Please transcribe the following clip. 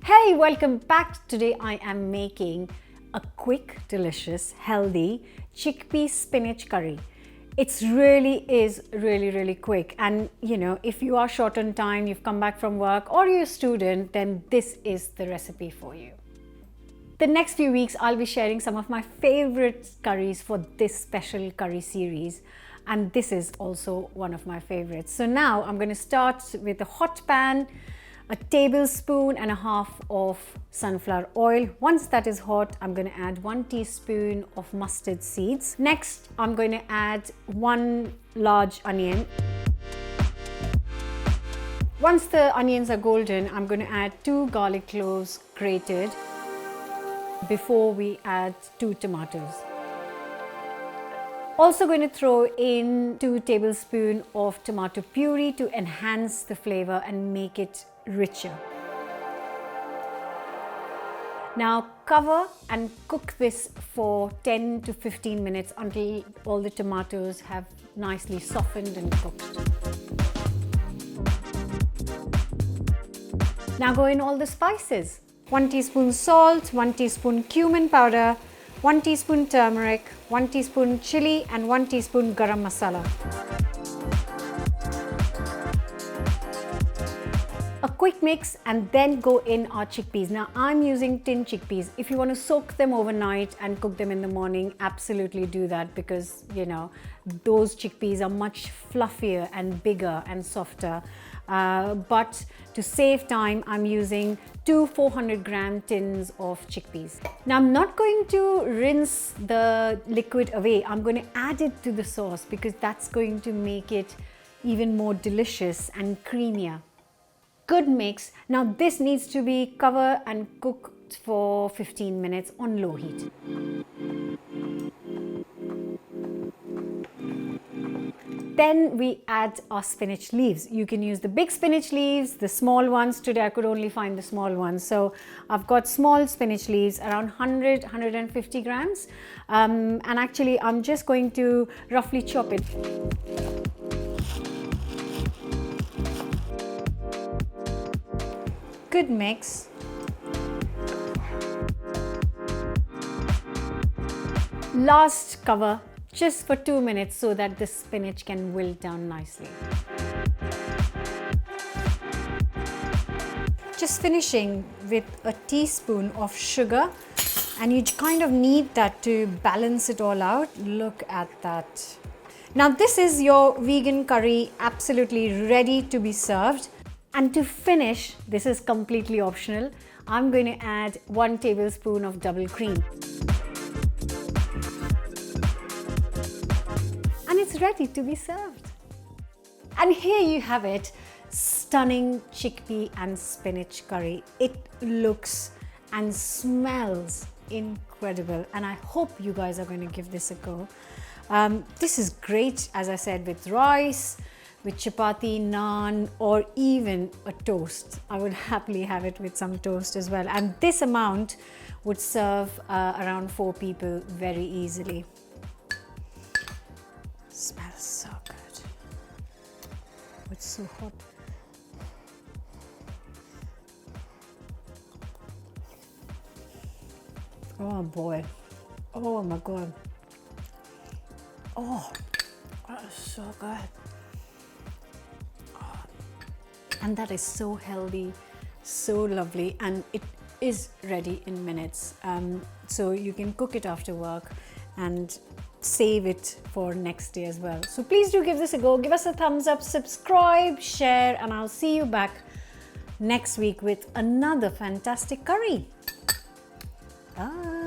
Hey, welcome back. Today I am making a quick, delicious, healthy chickpea spinach curry. It's really quick, and if you are short on time, you've come back from work or you're a student, then this is the recipe for you. The next few weeks I'll be sharing some of my favorite curries for this special curry series, and this is also one of my favorites. So now I'm going to start with a hot pan, a tablespoon and a half of sunflower oil. Once that is hot, I'm going to add 1 teaspoon of mustard seeds. Next, I'm going to add 1 large onion. Once the onions are golden, I'm going to add 2 garlic cloves grated before we add 2 tomatoes. Also going to throw in 2 tablespoons of tomato puree to enhance the flavor and make it richer. Now cover and cook this for 10 to 15 minutes until all the tomatoes have nicely softened and cooked. Now go in all the spices. 1 teaspoon salt, 1 teaspoon cumin powder, 1 teaspoon turmeric, 1 teaspoon chili and 1 teaspoon garam masala. A quick mix and then go in our chickpeas. Now I'm using tin chickpeas. If you want to soak them overnight and cook them in the morning, absolutely do that, because those chickpeas are much fluffier and bigger and softer. But to save time, I'm using 2 400-gram tins of chickpeas. Now I'm not going to rinse the liquid away. I'm going to add it to the sauce because that's going to make it even more delicious and creamier. Good mix. Now this needs to be covered and cooked for 15 minutes on low heat. Then we add our spinach leaves. You can use the big spinach leaves, the small ones. Today I could only find the small ones. So I've got small spinach leaves, around 150 grams. And actually I'm just going to roughly chop it. Good mix. Last cover just for 2 minutes so that the spinach can wilt down nicely. Just finishing with a teaspoon of sugar, and you kind of need that to balance it all out. Look at that. Now this is your vegan curry absolutely ready to be served. And to finish, this is completely optional, I'm going to add 1 tablespoon of double cream. And it's ready to be served. And here you have it, stunning chickpea and spinach curry. It looks and smells incredible, and I hope you guys are going to give this a go. This is great, as I said, with rice, with chapati, naan, or even a toast. I would happily have it with some toast as well. And this amount would serve around 4 people very easily. Smells so good. It's so hot. Oh boy. Oh my God. Oh, that is so good. And that is so healthy, so lovely, and it is ready in minutes. So you can cook it after work and save it for next day as well. So please do give this a go. Give us a thumbs up, subscribe, share, and I'll see you back next week with another fantastic curry. Bye.